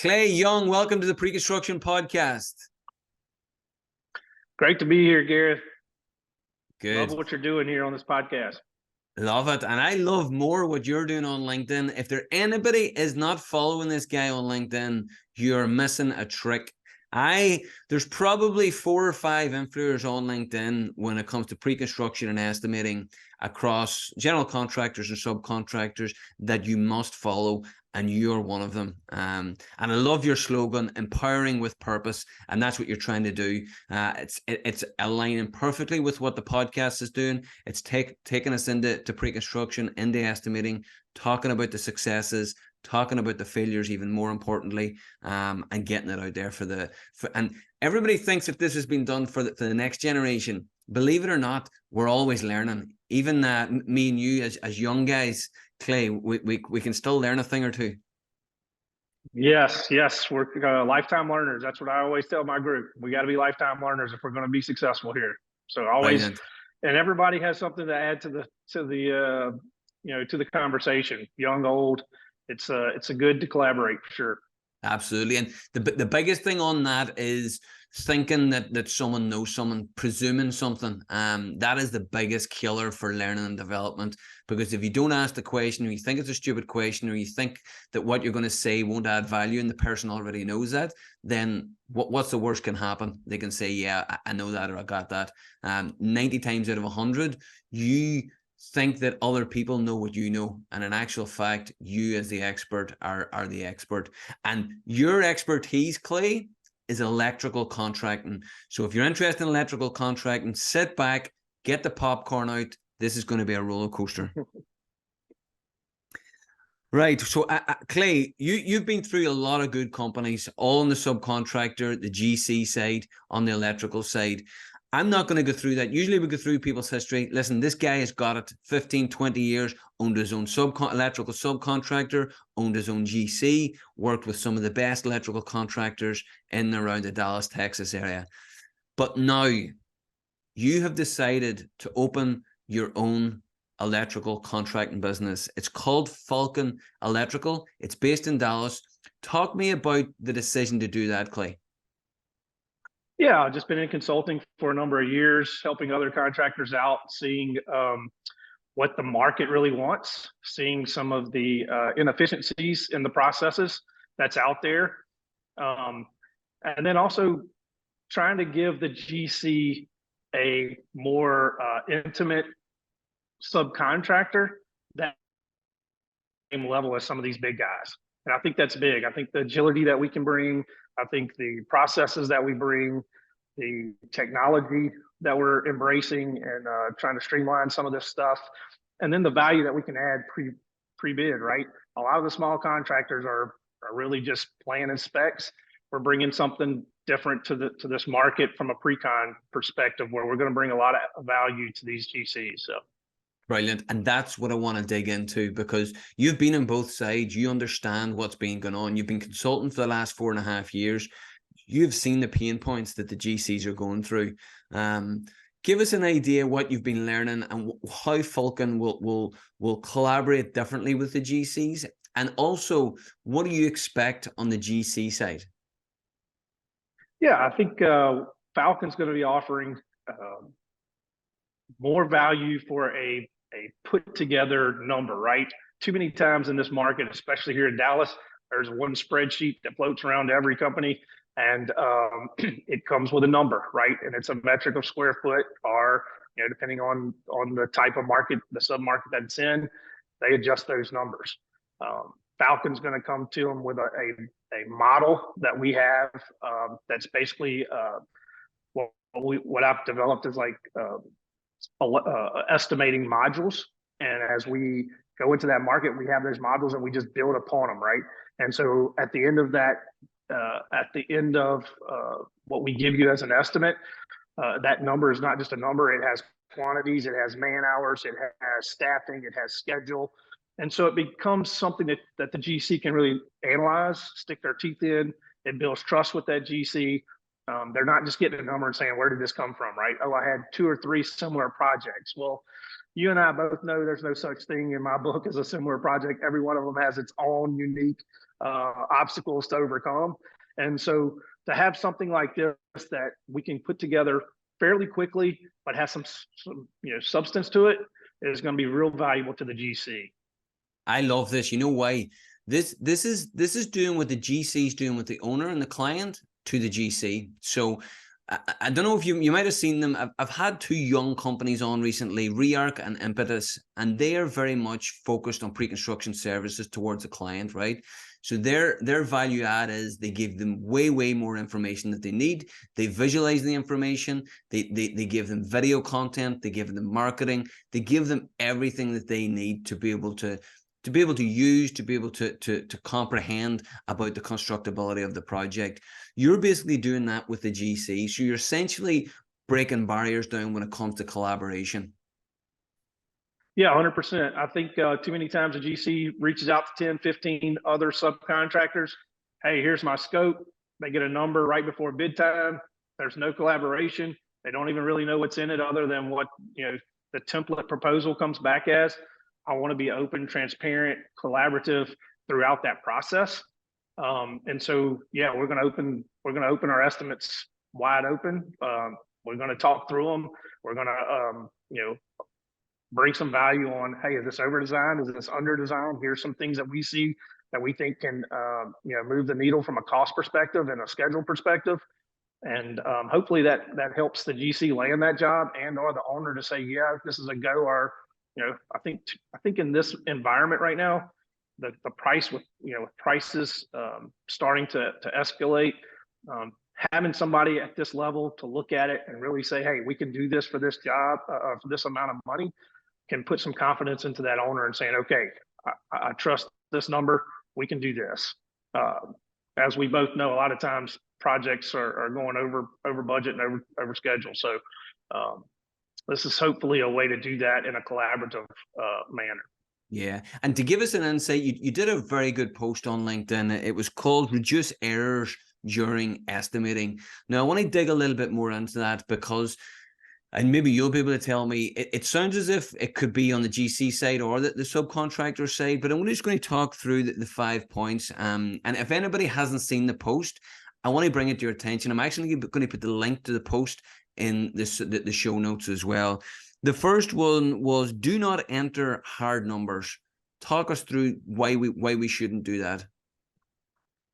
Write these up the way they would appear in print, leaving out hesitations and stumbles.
Clay Young, welcome to the Preconstruction Podcast. Great to be here, Gareth. Good. Love what you're doing here on this podcast. Love it. And I love more what you're doing on LinkedIn. If anybody is not following this guy on LinkedIn, you're missing a trick. There's probably 4 or 5 influencers on LinkedIn when it comes to pre-construction and estimating across general contractors and subcontractors that you must follow, and you're one of them. And I love your slogan, empowering with purpose, and that's what you're trying to do. It's aligning perfectly with what the podcast is doing. It's taking us into pre-construction, into estimating, talking about the successes, talking about the failures, even more importantly, and getting it out there and everybody thinks that this has been done for the next generation. Believe it or not, we're always learning. Even me and you as young guys, Clay, we can still learn a thing or two. Yes, we're lifetime learners. That's what I always tell my group. We got to be lifetime learners if we're going to be successful here. So always, Brilliant. And everybody has something to add to the conversation. Young, old. It's good to collaborate for sure. Absolutely. And the biggest thing on that is thinking that someone knows someone, presuming something. That is the biggest killer for learning and development, because if you don't ask the question, or you think it's a stupid question, or you think that what you're going to say won't add value and the person already knows that, then what's the worst can happen? They can say, yeah, I know that, or I got that. 90 times out of 100, you think that other people know what you know, and in actual fact, you as the expert are the expert. And your expertise, Clay, is electrical contracting. So if you're interested in electrical contracting, sit back, get the popcorn out. This is going to be a roller coaster. Right. So, Clay, you've been through a lot of good companies, all on the subcontractor, the GC side, on the electrical side. I'm not going to go through that. Usually we go through people's history. Listen, this guy has got it 15, 20 years, owned his own electrical subcontractor, owned his own GC, worked with some of the best electrical contractors in and around the Dallas, Texas area. But now you have decided to open your own electrical contracting business. It's called Falcon Electrical. It's based in Dallas. Talk me about the decision to do that, Clay. Yeah, I've just been in consulting for a number of years, helping other contractors out, seeing what the market really wants, seeing some of the inefficiencies in the processes that's out there. And then also trying to give the GC a more intimate subcontractor that same level as some of these big guys. And I think that's big. I think the agility that we can bring, I think the processes that we bring, the technology that we're embracing and trying to streamline some of this stuff, and then the value that we can add pre-bid, right? A lot of the small contractors are really just playing in specs. We're bringing something different to this market from a pre-con perspective, where we're going to bring a lot of value to these GCs. So. Brilliant. And that's what I want to dig into, because you've been on both sides. You understand what's been going on. You've been consulting for the last 4.5 years. You've seen the pain points that the GCs are going through. Give us an idea what you've been learning and how Falcon will collaborate differently with the GCs. And also, what do you expect on the GC side? Yeah, I think Falcon's going to be offering more value for a put together number, right? Too many times in this market, especially here in Dallas, there's one spreadsheet that floats around to every company, and it comes with a number, right? And it's a metric of square foot, or depending on the type of market, the sub market that it's in, they adjust those numbers. Falcon's going to come to them with a model that we have that's basically what I've developed is like estimating modules. And as we go into that market, we have those modules and we just build upon them, right? And so at the end of that, what we give you as an estimate, that number is not just a number. It has quantities, it has man hours, it has staffing, it has schedule. And so it becomes something that the GC can really analyze, stick their teeth in. It builds trust with that GC. They're not just getting a number and saying, where did this come from, right? Oh, I had 2 or 3 similar projects. Well, you and I both know there's no such thing in my book as a similar project. Every one of them has its own unique obstacles to overcome. And so to have something like this that we can put together fairly quickly, but has some substance to it, is going to be real valuable to the GC. I love this. You know why? This is doing what the GC is doing with the owner and the client to the GC. So I don't know if you might have seen them. I've had two young companies on recently, Rearc and Impetus, and they are very much focused on pre-construction services towards the client, right? So their value add is they give them way more information that they need. They visualize the information. They give them video content. They give them marketing. They give them everything that they need to be able to use, to be able to comprehend about the constructability of the project. You're basically doing that with the GC. So you're essentially breaking barriers down when it comes to collaboration. Yeah, 100%. I think too many times a GC reaches out to 10, 15 other subcontractors. Hey, here's my scope. They get a number right before bid time. There's no collaboration. They don't even really know what's in it other than what the template proposal comes back as. I want to be open, transparent, collaborative throughout that process. And so, yeah, we're going to open our estimates wide open. We're going to talk through them. We're going to, bring some value on, hey, is this over designed? Is this under designed? Here's some things that we see that we think can, move the needle from a cost perspective and a schedule perspective. And hopefully that helps the GC land that job and or the owner to say, yeah, this is a go. Or, I think in this environment right now, the price with prices starting to escalate, having somebody at this level to look at it and really say, hey, we can do this for this job for this amount of money, can put some confidence into that owner and saying, okay, I trust this number. We can do this. As we both know, a lot of times projects are going over budget and over schedule. So this is hopefully a way to do that in a collaborative manner. Yeah. And to give us an insight, you did a very good post on LinkedIn. It was called Reduce Errors During Estimating. Now, I want to dig a little bit more into that because, and maybe you'll be able to tell me, it sounds as if it could be on the GC side or the subcontractor side, but I'm just going to talk through the 5 points. And if anybody hasn't seen the post, I want to bring it to your attention. I'm actually going to put the link to the post in the show notes as well. The first one was do not enter hard numbers. Talk us through why we shouldn't do that.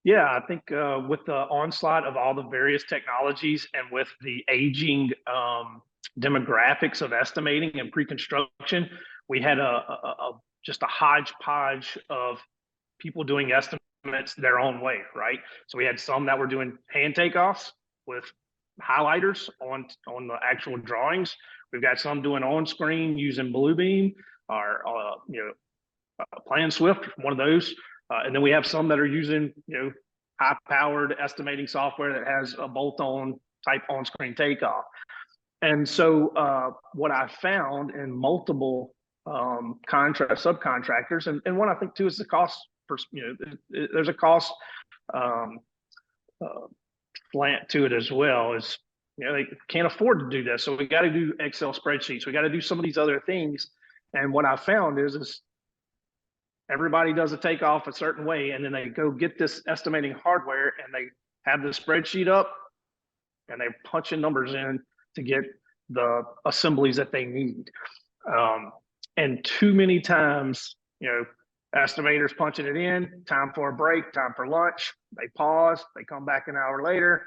Yeah, I think with the onslaught of all the various technologies and with the aging demographics of estimating and pre-construction, we had just a hodgepodge of people doing estimates their own way, right? So we had some that were doing hand takeoffs with highlighters on the actual drawings. We've got some doing on screen using Bluebeam or Plan Swift, one of those. And then we have some that are using, high-powered estimating software that has a bolt-on type on-screen takeoff. And so what I found in multiple subcontractors, and one I think too is the cost. There's a cost slant to it as well. Is they can't afford to do this, so we got to do Excel spreadsheets. We got to do some of these other things. And what I found is everybody does a takeoff a certain way, and then they go get this estimating hardware, and they have the spreadsheet up, and they punch in numbers in to get the assemblies that they need. And too many times, estimators punching it in, time for a break, time for lunch, they pause, they come back an hour later,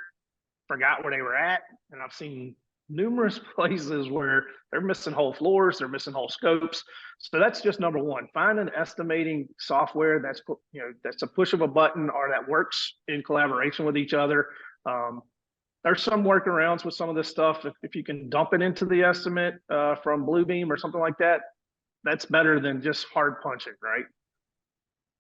forgot where they were at. And I've seen numerous places where they're missing whole floors, they're missing whole scopes. So that's just number one. Find an estimating software that's a push of a button or that works in collaboration with each other. There's some workarounds with some of this stuff. If you can dump it into the estimate from Bluebeam or something like that, that's better than just hard punching, right?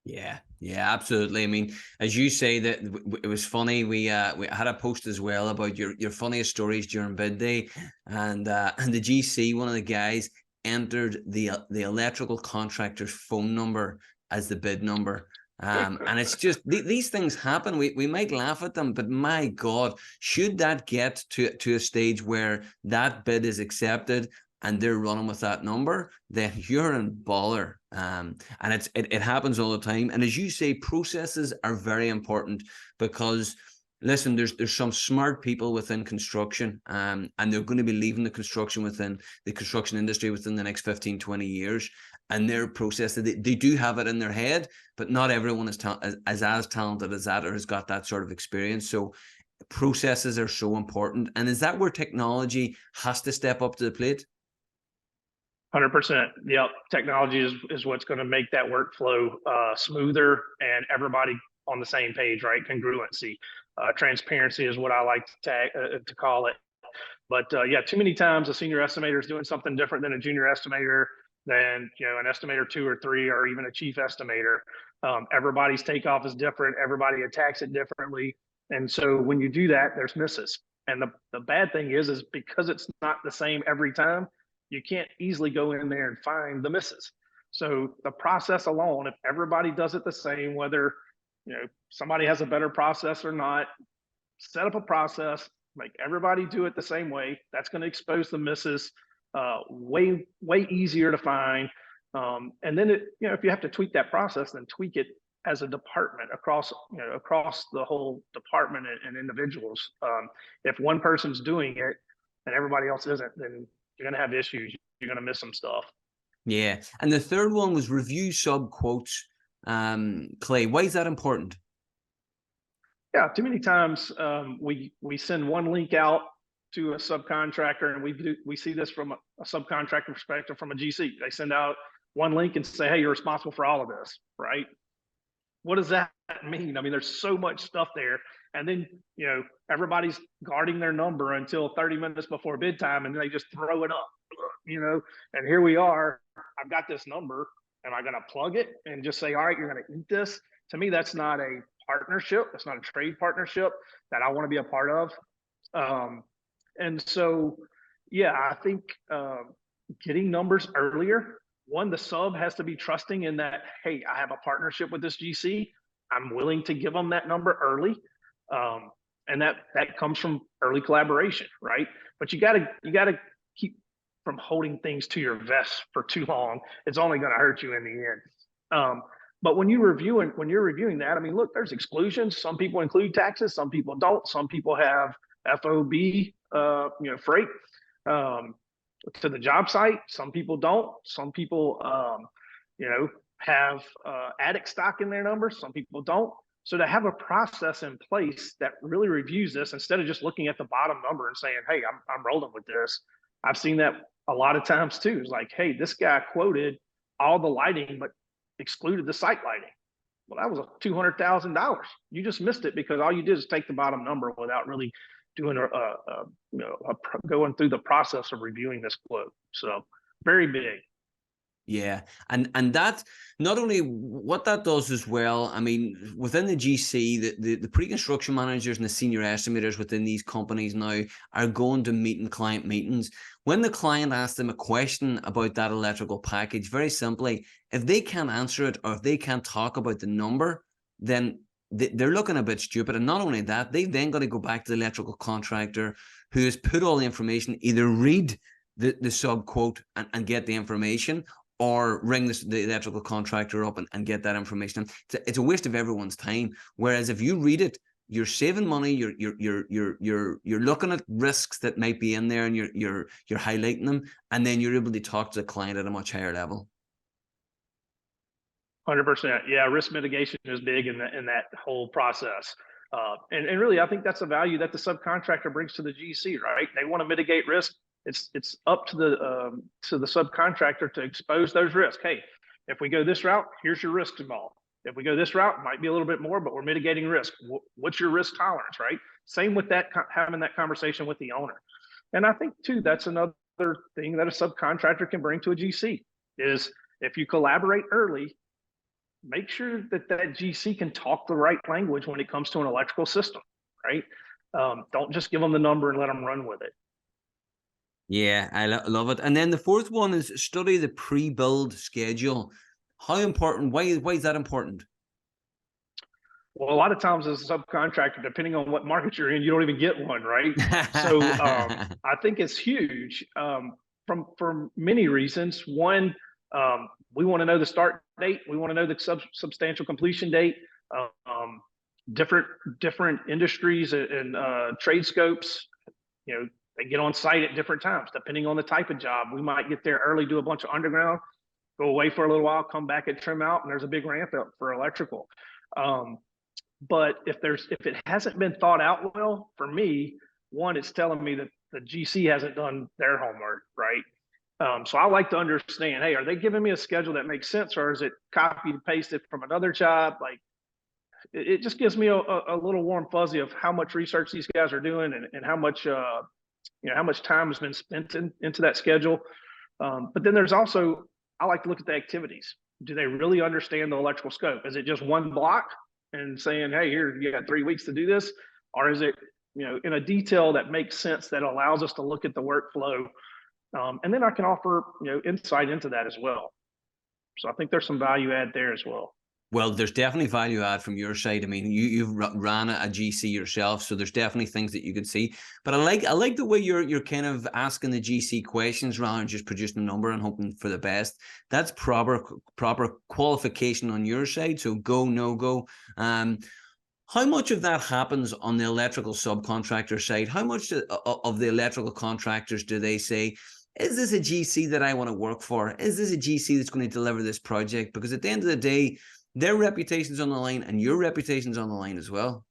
Yeah, absolutely. I mean, as you say, that it was funny. We had a post as well about your funniest stories during bid day, and the GC, one of the guys, entered the electrical contractor's phone number as the bid number. And it's just these things happen. We might laugh at them, but my God, should that get to a stage where that bid is accepted and they're running with that number, then you're in bother. And it happens all the time. And as you say, processes are very important because, listen, there's some smart people within construction, and they're going to be leaving the construction industry within the next 15, 20 years. And their process, they do have it in their head, but not everyone is as talented as that or has got that sort of experience. So processes are so important. And is that where technology has to step up to the plate? 100%. Yep. Technology is what's going to make that workflow smoother and everybody on the same page, right? Congruency, transparency is what I like to call it. But yeah, too many times a senior estimator is doing something different than a junior estimator, than an estimator 2 or 3, or even a chief estimator. Everybody's takeoff is different. Everybody attacks it differently, and so when you do that, there's misses. And the bad thing is because it's not the same every time, you can't easily go in there and find the misses. So the process alone, if everybody does it the same, whether somebody has a better process or not, set up a process, make everybody do it the same way. That's going to expose the misses way easier to find. And then if you have to tweak that process, then tweak it as a department across the whole department and individuals. If one person's doing it and everybody else isn't, then you're going to have issues. You're going to miss some stuff. Yeah. And the third one was review sub quotes. Clay, why is that important? Yeah, too many times we send one link out to a subcontractor, and we see this from a subcontractor perspective from a GC. They send out one link and say, hey, you're responsible for all of this, right? What does that mean? I mean, there's so much stuff there. And then, everybody's guarding their number until 30 minutes before bid time, and they just throw it up, and here we are. I've got this number. Am I going to plug it and just say, all right, you're going to eat this? To me, that's not a partnership. It's not a trade partnership that I want to be a part of. And so, yeah, I think getting numbers earlier. One, the sub has to be trusting in that, hey, I have a partnership with this GC. I'm willing to give them that number early. And that comes from early collaboration, right? But you gotta keep from holding things to your vest for too long. It's only gonna hurt you in the end. But when you're reviewing that, I mean, look, there's exclusions. Some people include taxes, some people don't. Some people have FOB, freight to the job site. Some people don't. Some people, have attic stock in their numbers. Some people don't. So to have a process in place that really reviews this instead of just looking at the bottom number and saying, hey, I'm rolling with this. I've seen that a lot of times too. It's like, hey, this guy quoted all the lighting, but excluded the site lighting. Well, that was $200,000. You just missed it because all you did is take the bottom number without really doing going through the process of reviewing this quote. So very big. Yeah, and that not only what that does as well. I mean, within the GC, the pre-construction managers and the senior estimators within these companies now are going to client meetings. When the client asks them a question about that electrical package, very simply, if they can't answer it or if they can't talk about the number, then they're looking a bit stupid. And not only that, they've then got to go back to the electrical contractor who has put all the information, either read the sub quote and get the information, or ring the electrical contractor up and get that information. It's a waste of everyone's time. Whereas if you read it, you're saving money. You're looking at risks that might be in there, and you're highlighting them, and then you're able to talk to the client at a much higher level. 100%. Yeah, risk mitigation is big in that whole process. And really, I think that's the value that the subcontractor brings to the GC, right? They want to mitigate risk. It's up to the subcontractor to expose those risks. Hey, if we go this route, here's your risk involved. If we go this route, it might be a little bit more, but we're mitigating risk. What's your risk tolerance, right? Same with that, having that conversation with the owner. And I think too, that's another thing that a subcontractor can bring to a GC is if you collaborate early, make sure that GC can talk the right language when it comes to an electrical system, right? Don't just give them the number and let them run with it. Yeah, I love it. And then the fourth one is study the pre-build schedule. How important? Why is that important? Well, a lot of times as a subcontractor, depending on what market you're in, you don't even get one, right? So I think it's huge. From for many reasons. One, we want to know the start date. We want to know the substantial completion date. Different industries and trade scopes, you know, they get on site at different times depending on the type of job. We might get there early, do a bunch of underground, go away for a little while, come back and trim out, and there's a big ramp up for electrical. But if it hasn't been thought out well, for me, one, it's telling me that the GC hasn't done their homework, right? So I like to understand, hey, are they giving me a schedule that makes sense, or is it copy and pasted from another job? Like, it just gives me a little warm fuzzy of how much research these guys are doing, and how much how much time has been spent into that schedule. But then there's also, I like to look at the activities. Do they really understand the electrical scope? Is it just one block and saying, hey, here, you got 3 weeks to do this? Or is it, you know, in a detail that makes sense, that allows us to look at the workflow? And then I can offer, you know, insight into that as well. So I think there's some value add there as well. Well, there's definitely value add from your side. I mean, you've ran a GC yourself, so there's definitely things that you could see. But I like the way you're kind of asking the GC questions rather than just producing a number and hoping for the best. That's proper qualification on your side. So go, no go. How much of that happens on the electrical subcontractor side? How much of the electrical contractors do they say, is this a GC that I want to work for? Is this a GC that's going to deliver this project? Because at the end of the day, their reputation's on the line and your reputation's on the line as well.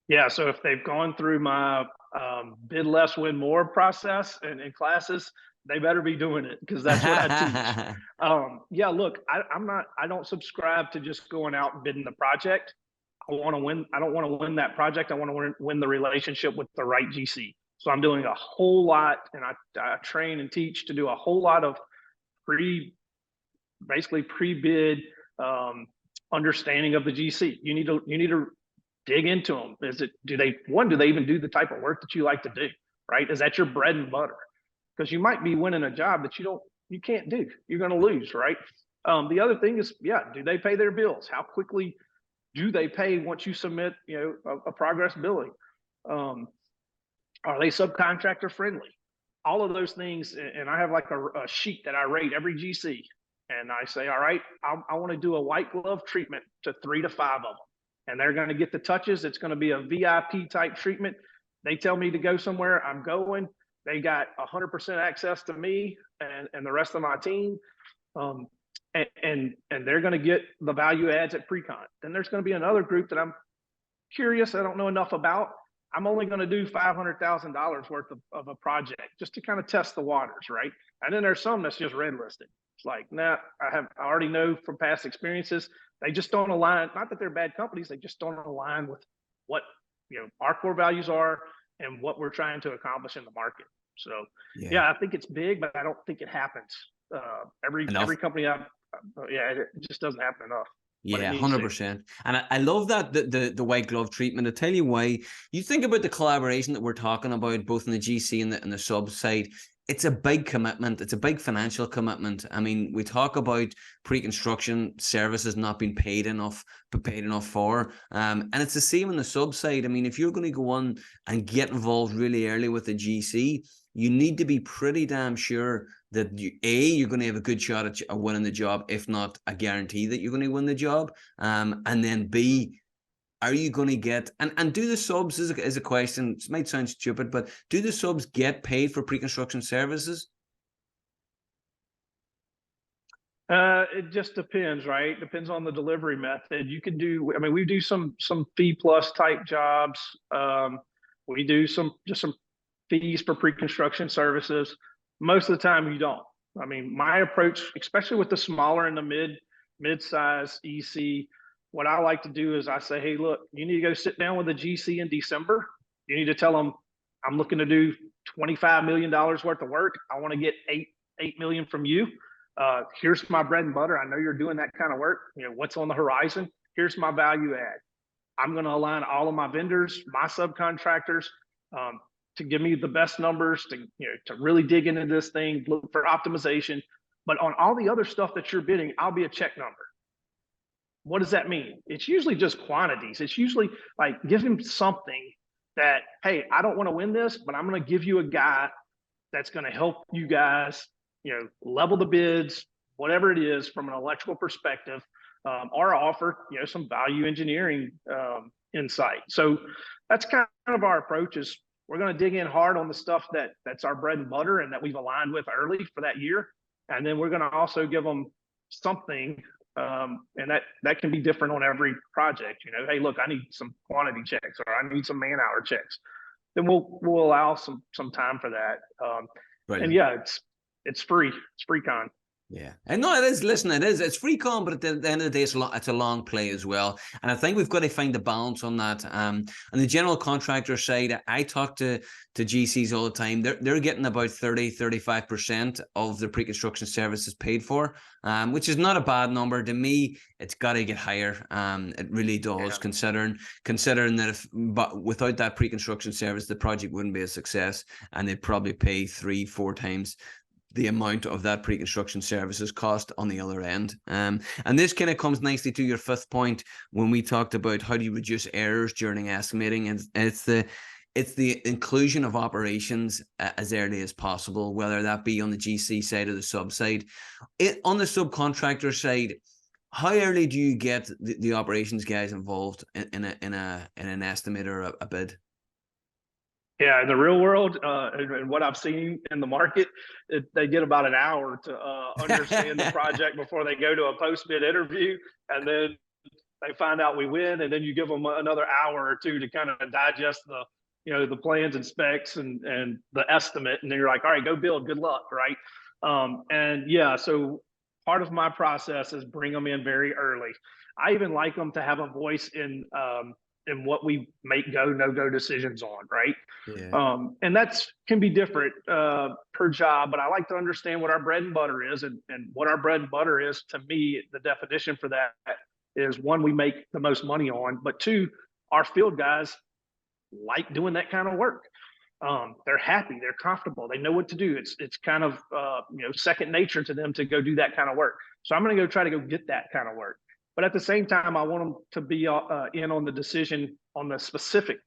Yeah, so if they've gone through my bid less, win more process and classes, they better be doing it, because that's what I teach. Yeah, look, I don't subscribe to just going out and bidding the project. I want to win. I don't want to win that project. I want to win the relationship with the right GC. So I'm doing a whole lot, and I train and teach to do a whole lot of basically pre-bid understanding of the GC. You need to dig into them. Do they even do the type of work that you like to do, right? Is that your bread and butter? Because you might be winning a job that you can't do. You're going to lose, right? The other thing is, yeah, do they pay their bills? How quickly do they pay once you submit, you know, a progress billing? Are they subcontractor friendly? All of those things, and I have like a sheet that I rate every GC. And I say, all right, I want to do a white glove treatment to 3 to 5 of them. And they're going to get the touches. It's going to be a VIP type treatment. They tell me to go somewhere, I'm going. They got 100% access to me and the rest of my team. And they're going to get the value adds at Precon. Then there's going to be another group that I'm curious, I don't know enough about. I'm only going to do $500,000 worth of a project just to kind of test the waters, right? And then there's some that's just red listed. It's like, nah, I already know from past experiences, they just don't align. Not that they're bad companies, they just don't align with what, you know, our core values are and what we're trying to accomplish in the market. So yeah, I think it's big, but I don't think it happens. Every company it just doesn't happen enough. Yeah, 100%. And I love that the white glove treatment. I'll tell you why. You think about the collaboration that we're talking about, both in the GC and the sub side. It's a big commitment. It's a big financial commitment. I mean, we talk about pre-construction services not being paid enough for. And it's the same on the sub side. I mean, if you're going to go on and get involved really early with the GC, you need to be pretty damn sure that you're going to have a good shot at winning the job, if not a guarantee that you're going to win the job. And then B, are you going to get, and do the subs, is a question, it might sound stupid, but do the subs get paid for pre-construction services? It just depends, right? Depends on the delivery method. You can do, I mean, we do some fee plus type jobs. We do some fees for pre-construction services. Most of the time you don't. I mean, my approach, especially with the smaller and the mid-size EC, what I like to do is I say, hey, look, you need to go sit down with a GC in December. You need to tell them, I'm looking to do $25 million worth of work. I want to get $8 million from you. Here's my bread and butter. I know you're doing that kind of work. You know, what's on the horizon? Here's my value add. I'm going to align all of my vendors, my subcontractors, to give me the best numbers, to really dig into this thing, look for optimization. But on all the other stuff that you're bidding, I'll be a check number. What does that mean? It's usually just quantities. It's usually like, give him something that, hey, I don't want to win this, but I'm going to give you a guy that's going to help you guys, level the bids, whatever it is from an electrical perspective, or offer, some value engineering insight. So that's kind of our approach. Is we're going to dig in hard on the stuff that's our bread and butter and that we've aligned with early for that year. And then we're going to also give them something, and that can be different on every project. Hey, look, I need some quantity checks, or I need some man-hour checks. Then we'll allow some time for that. And yeah, it's free. It's FREECON. Yeah, and no, it is. Listen, it is. It's FREECON, but at the end of the day, it's a long play as well. And I think we've got to find the balance on that. On the general contractor side, I talk to GCs all the time. They're getting about 30-35% of their pre-construction services paid for, which is not a bad number. To me, it's got to get higher. It really does, considering that but without that pre-construction service, the project wouldn't be a success, and they'd probably pay 3-4 times the amount of that pre-construction services cost on the other end. And this kind of comes nicely to your fifth point when we talked about how do you reduce errors during estimating. And it's the inclusion of operations as early as possible, whether that be on the GC side or the sub side. On the subcontractor side, how early do you get the operations guys involved in an estimate or a bid? Yeah, in the real world, and what I've seen in the market, they get about an hour to understand the project before they go to a post-bid interview, and then they find out we win, and then you give them another hour or two to kind of digest the plans and specs and the estimate, and then you're like, all right, go build, good luck, right? And yeah, so part of my process is bring them in very early. I even like them to have a voice in what we make no-go decisions on, right? Yeah. And that's can be different per job, but I like to understand what our bread and butter is, and what our bread and butter is. To me, the definition for that is, one, we make the most money on, but two, our field guys like doing that kind of work. They're happy, they're comfortable, they know what to do. It's kind of second nature to them to go do that kind of work. So I'm going to go try to go get that kind of work. But at the same time, I want them to be in on the decision on the specific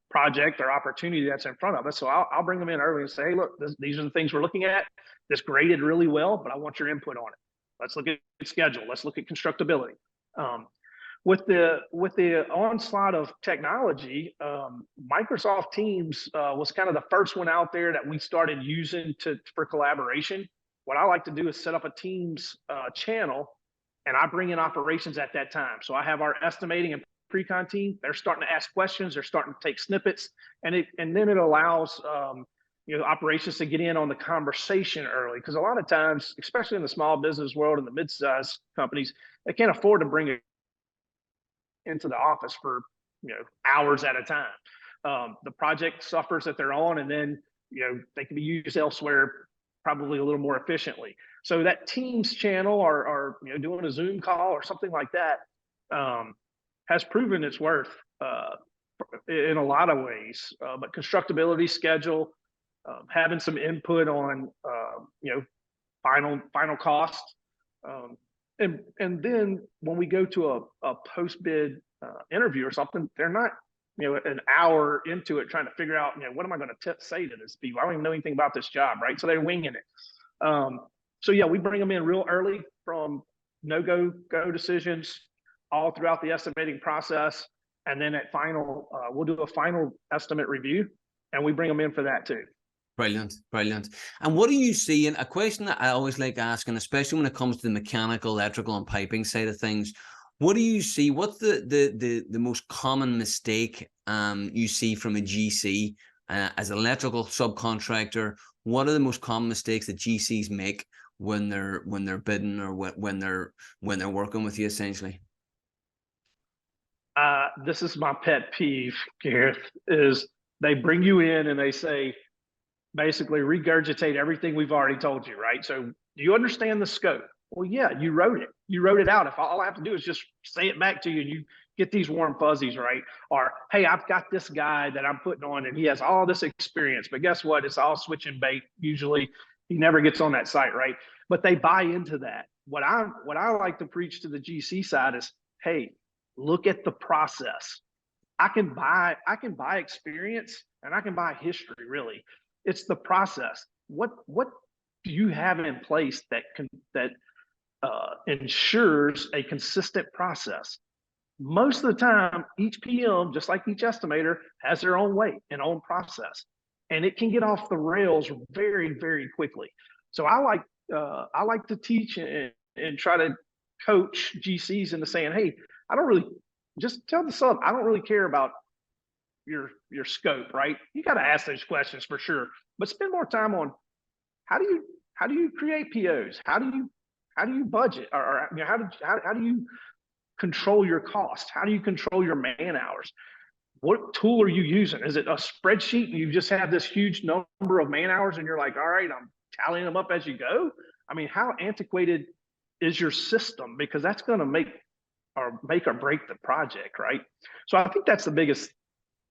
project or opportunity that's in front of us. So I'll bring them in early and say, hey, look, these are the things we're looking at. This graded really well, but I want your input on it. Let's look at schedule. Let's look at constructability. With the onslaught of technology, Microsoft Teams was kind of the first one out there that we started using for collaboration. What I like to do is set up a Teams channel, and I bring in operations at that time. So I have our estimating and pre-con team. They're starting to ask questions. They're starting to take snippets, and then it allows operations to get in on the conversation early. Because a lot of times, especially in the small business world and the mid-sized companies, they can't afford to bring it into the office for hours at a time. The project suffers that they're on, and then they can be used elsewhere, probably a little more efficiently. So that Teams channel, or doing a Zoom call or something like that, has proven its worth in a lot of ways. But constructability, schedule, having some input on final cost, and then when we go to a post bid interview or something, they're not an hour into it trying to figure out what am I going to say to this people. I don't even know anything about this job, right? So they're winging it. So yeah, we bring them in real early from go decisions all throughout the estimating process, and then at final, we'll do a final estimate review, and we bring them in for that too. Brilliant, brilliant. And what do you see? And a question that I always like asking, especially when it comes to the mechanical, electrical, and piping side of things, what do you see? What's the most common mistake you see from a GC as an electrical subcontractor? What are the most common mistakes that GCs make when they're bidding, or when they're working with you, essentially? This is my pet peeve, Gareth, is they bring you in and they say, basically regurgitate everything we've already told you, right? So do you understand the scope? Well, yeah, you wrote it. You wrote it out. If all I have to do is just say it back to you, and you get these warm fuzzies, right? Or, hey, I've got this guy that I'm putting on, and he has all this experience, but guess what? It's all switch and bait. Usually he never gets on that site, right? But they buy into that. What I like to preach to the GC side is, hey, look at the process. I can buy experience, and I can buy history, really. It's the process. What do you have in place that ensures a consistent process? Most of the time, each PM, just like each estimator, has their own way and own process, and it can get off the rails very, very quickly. So I like to teach and try to coach GCs into saying, hey, I don't really just tell the sub, I don't really care about your scope, right? You got to ask those questions for sure, but spend more time on how do you create POs? How do you budget, or you know, how do you control your cost? How do you control your man hours? What tool are you using? Is it a spreadsheet and you just have this huge number of man hours and you're like, all right, I'm tallying them up as you go? I mean, how antiquated is your system? Because that's going to make or break the project, right? So I think that's the biggest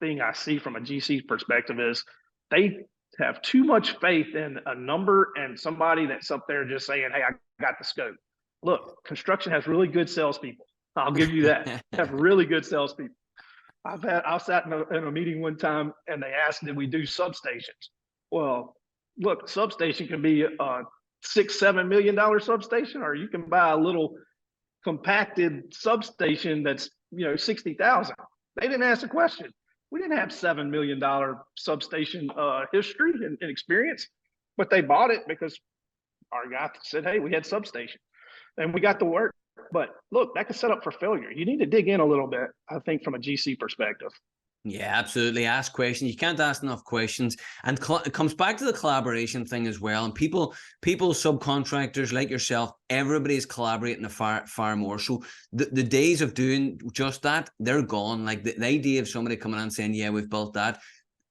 thing I see from a GC's perspective is they have too much faith in a number and somebody that's up there just saying, hey, I got the scope. Look, construction has really good salespeople. I'll give you that. Have really good salespeople. I sat in a meeting one time and they asked, did we do substations? Well, look, substation can be a $6-7 million substation, or you can buy a little compacted substation that's 60,000. They didn't ask the question. We didn't have $7 million substation history and experience, but they bought it because our guy said, hey, we had substation and we got the work. But look, that could set up for failure. You need to dig in a little bit, I think, from a GC perspective. Yeah, absolutely. Ask questions. You can't ask enough questions. And it comes back to the collaboration thing as well. And people, subcontractors like yourself, everybody's collaborating far more. So the days of doing just that, they're gone. Like the idea of somebody coming in and saying, yeah, we've built that.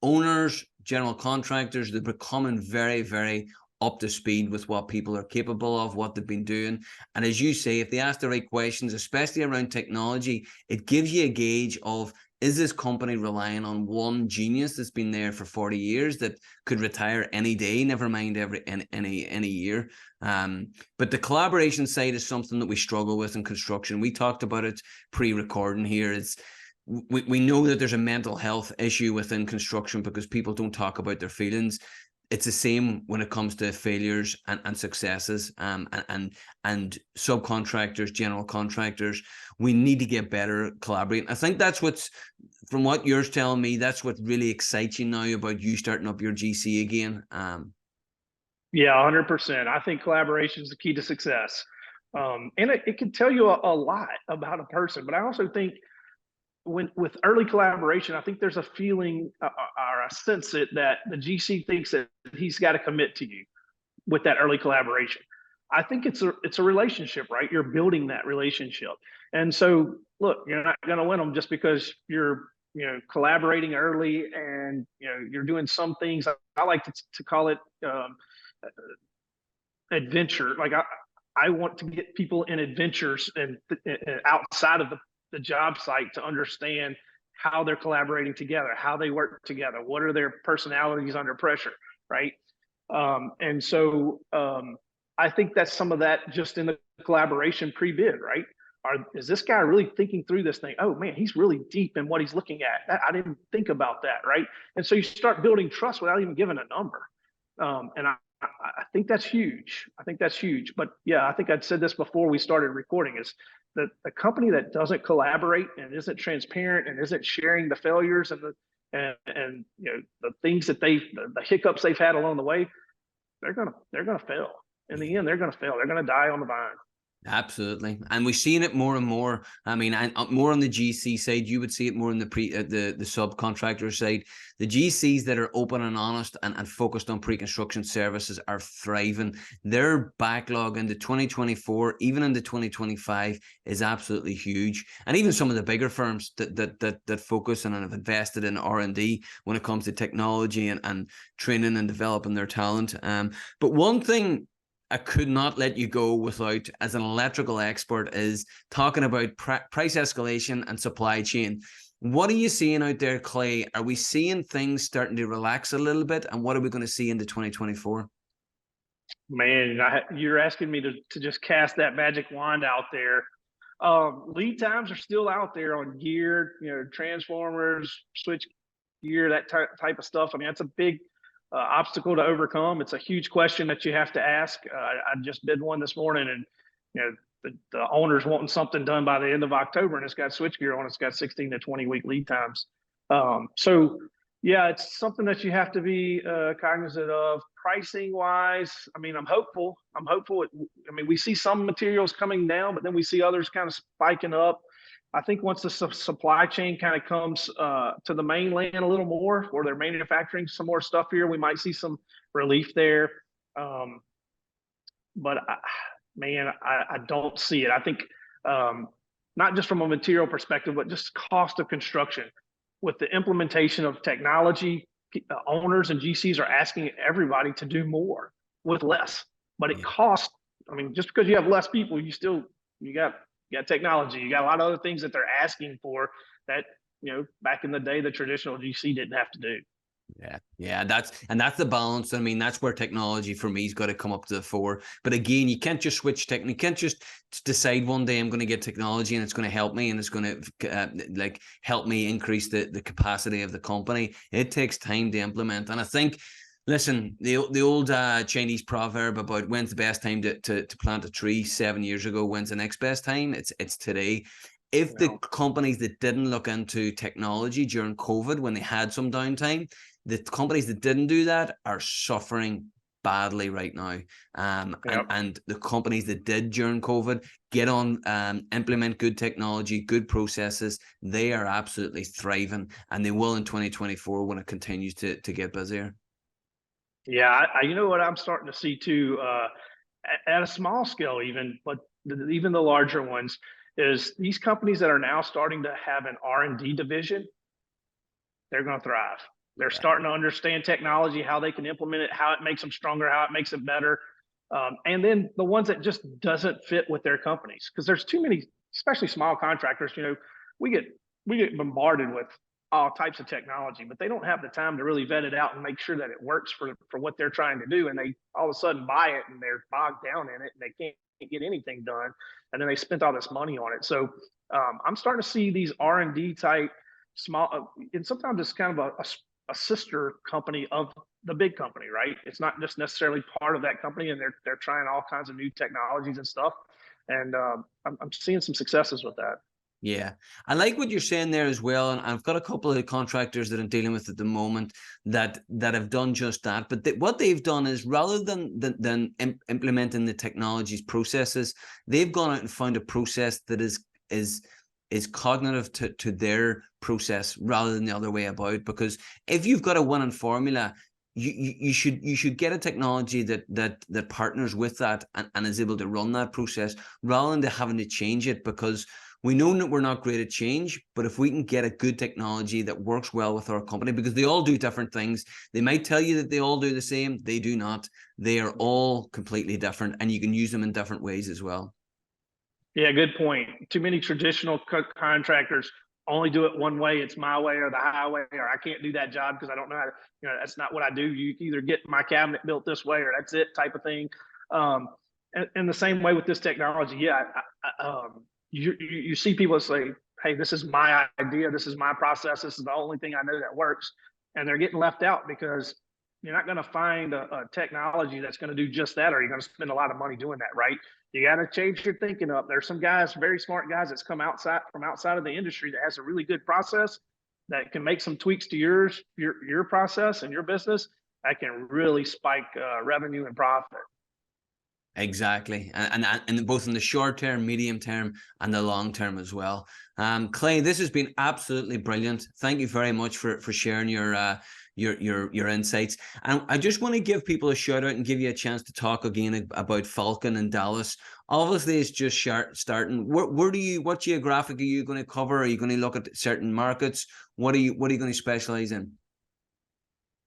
Owners, general contractors, they're becoming very, very up to speed with what people are capable of, what they've been doing. And as you say, if they ask the right questions, especially around technology, it gives you a gauge of, is this company relying on one genius that's been there for 40 years that could retire any day, never mind any year? But the collaboration side is something that we struggle with in construction. We talked about it pre-recording here. We know that there's a mental health issue within construction because people don't talk about their feelings. It's the same when it comes to failures and successes, and subcontractors, general contractors. We need to get better collaborating. I think that's what's, from what you're telling me, that's what really excites you now about you starting up your GC again. Yeah, 100%. I think collaboration is the key to success. And it can tell you a lot about a person, but I also think with early collaboration, I think there's a feeling or a sense that the GC thinks that he's got to commit to you with that early collaboration. I think it's a relationship, right? You're building that relationship. And so look, you're not going to win them just because you're collaborating early and you're doing some things. I like to call it adventure. Like I want to get people in adventures and outside of the job site to understand how they're collaborating together, how they work together, what are their personalities under pressure, right? And so I think that's some of that just in the collaboration pre-bid, right? Is this guy really thinking through this thing? Oh man, he's really deep in what he's looking at. I didn't think about that, right? And so you start building trust without even giving a number. And I think that's huge. I think that's huge. But yeah, I think I'd said this before we started recording, is that a company that doesn't collaborate and isn't transparent and isn't sharing the failures and the things that the hiccups they've had along the way, they're gonna fail. In the end, they're gonna fail. They're gonna die on the vine. Absolutely, and we're seeing it more and more. I mean, more on the GC side. You would see it more on the subcontractor side. The GCs that are open and honest and focused on pre-construction services are thriving. Their backlog into 2024, even into 2025, is absolutely huge. And even some of the bigger firms that focus and have invested in R&D when it comes to technology and training and developing their talent. But one thing I could not let you go without, as an electrical expert, is talking about price escalation and supply chain. What are you seeing out there, Clay? Are we seeing things starting to relax a little bit? And what are we going to see into 2024? Man, you're asking me to just cast that magic wand out there. Lead times are still out there on gear, transformers, switch gear, that type of stuff. I mean, that's a big obstacle to overcome. It's a huge question that you have to ask. I just did one this morning, and you know, the owner's wanting something done by the end of October, and it's got switchgear on. It's got 16 to 20 week lead times. So yeah, it's something that you have to be cognizant of. Pricing wise, I mean, I'm hopeful. I mean, we see some materials coming down, but then we see others kind of spiking up. I think once the supply chain kind of comes to the mainland a little more, or they're manufacturing some more stuff here, we might see some relief there. But man, I don't see it. I think not just from a material perspective, but just cost of construction. With the implementation of technology, owners and GCs are asking everybody to do more with less. But it costs. I mean, just because you have less people, you got technology. You got a lot of other things that they're asking for that, you know, back in the day, the traditional GC didn't have to do. Yeah, that's the balance. I mean, that's where technology for me's got to come up to the fore. But again, you can't just switch tech. You can't just decide one day I'm going to get technology and it's going to help me and it's going to like help me increase the capacity of the company. It takes time to implement. And I think, listen, the old Chinese proverb about when's the best time to plant a tree 7 years ago, when's the next best time? It's today. If the companies that didn't look into technology during COVID, when they had some downtime, the companies that didn't do that are suffering badly right now. And the companies that did during COVID get on, implement good technology, good processes, they are absolutely thriving, and they will in 2024 when it continues to get busier. Yeah, you know what I'm starting to see too, at a small scale even, but even the larger ones, is these companies that are now starting to have an R&D division, they're going to thrive. They're starting to understand technology, how they can implement it, how it makes them stronger, how it makes it better. And then the ones that just doesn't fit with their companies, because there's too many, especially small contractors. You know, we get bombarded with all types of technology, but they don't have the time to really vet it out and make sure that it works for what they're trying to do. And they all of a sudden buy it and they're bogged down in it and they can't get anything done. And then they spent all this money on it. So I'm starting to see these R&D type small, and sometimes it's kind of a sister company of the big company, right? It's not just necessarily part of that company, and they're trying all kinds of new technologies and stuff. And I'm seeing some successes with that. Yeah, I like what you're saying there as well. And I've got a couple of contractors that I'm dealing with at the moment that have done just that. But what they've done is, rather than implementing the technology's processes, they've gone out and found a process that is cognitive to their process rather than the other way about. Because if you've got a winning formula, you should get a technology that partners with that and is able to run that process, rather than having to change it. Because we know that we're not great at change, but if we can get a good technology that works well with our company, because they all do different things. They might tell you that they all do the same. They do not. They are all completely different, and you can use them in different ways as well. Yeah, good point. Too many traditional contractors only do it one way. It's my way or the highway, or I can't do that job because I don't know how to, you know, that's not what I do. You either get my cabinet built this way or that's it, type of thing. And the same way with this technology. Yeah. You see people say, hey, this is my idea. This is my process. This is the only thing I know that works. And they're getting left out because you're not going to find a technology that's going to do just that, or you're going to spend a lot of money doing that, right? You got to change your thinking up. There's some guys, very smart guys, that's come from outside of the industry that has a really good process that can make some tweaks to your process and your business that can really spike revenue and profit. Exactly, and both in the short term, medium term, and the long term as well. Clay, this has been absolutely brilliant. Thank you very much for sharing your insights. And I just want to give people a shout out and give you a chance to talk again about Falcon in Dallas. Obviously, it's just starting. What geographic are you going to cover? Are you going to look at certain markets? What are you going to specialize in?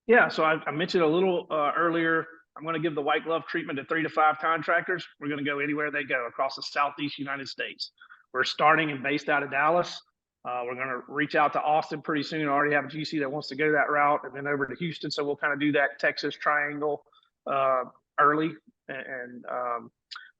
Yeah, so I mentioned a little earlier. I'm going to give the white glove treatment to 3 to 5 contractors. We're going to go anywhere they go across the Southeast United States. We're starting and based out of Dallas. We're going to reach out to Austin pretty soon. I already have a GC that wants to go that route, and then over to Houston. So we'll kind of do that Texas triangle early.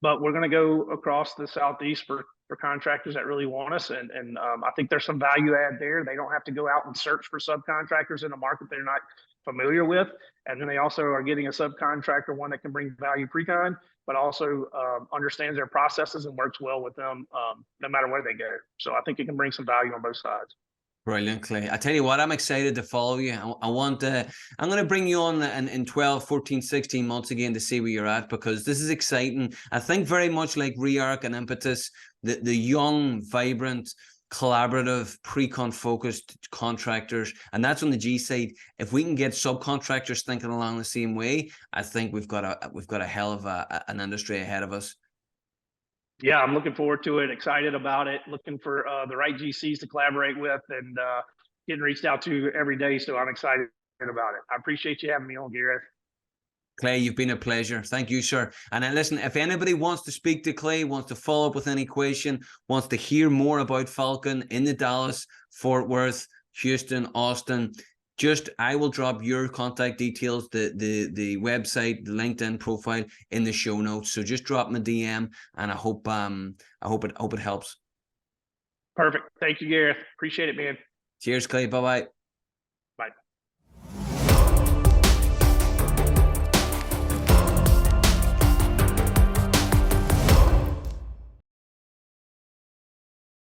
But we're going to go across the Southeast for contractors that really want us. And I think there's some value add there. They don't have to go out and search for subcontractors in a market they're not familiar with. And then they also are getting a subcontractor, one that can bring value pre-con, but also understands their processes and works well with them no matter where they go. So I think it can bring some value on both sides. Brilliant, Clay. I tell you what, I'm excited to follow you. I want I'm going to bring you on in 12, 14, 16 months again to see where you're at, because this is exciting. I think very much like Rearc and Impetus, the young, vibrant, collaborative, pre-con focused contractors, and that's on the G side. If we can get subcontractors thinking along the same way, I think we've got a hell of an industry ahead of us. Yeah, I'm looking forward to it. Excited about it. Looking for the right GCs to collaborate with, and getting reached out to every day. So I'm excited about it. I appreciate you having me on, Gareth. Clay, you've been a pleasure. Thank you, sir. And then listen, if anybody wants to speak to Clay, wants to follow up with any question, wants to hear more about Falcon in the Dallas, Fort Worth, Houston, Austin, I will drop your contact details, the website, the LinkedIn profile in the show notes. So just drop me a DM, and I hope it helps. Perfect. Thank you, Gareth. Appreciate it, man. Cheers, Clay. Bye-bye.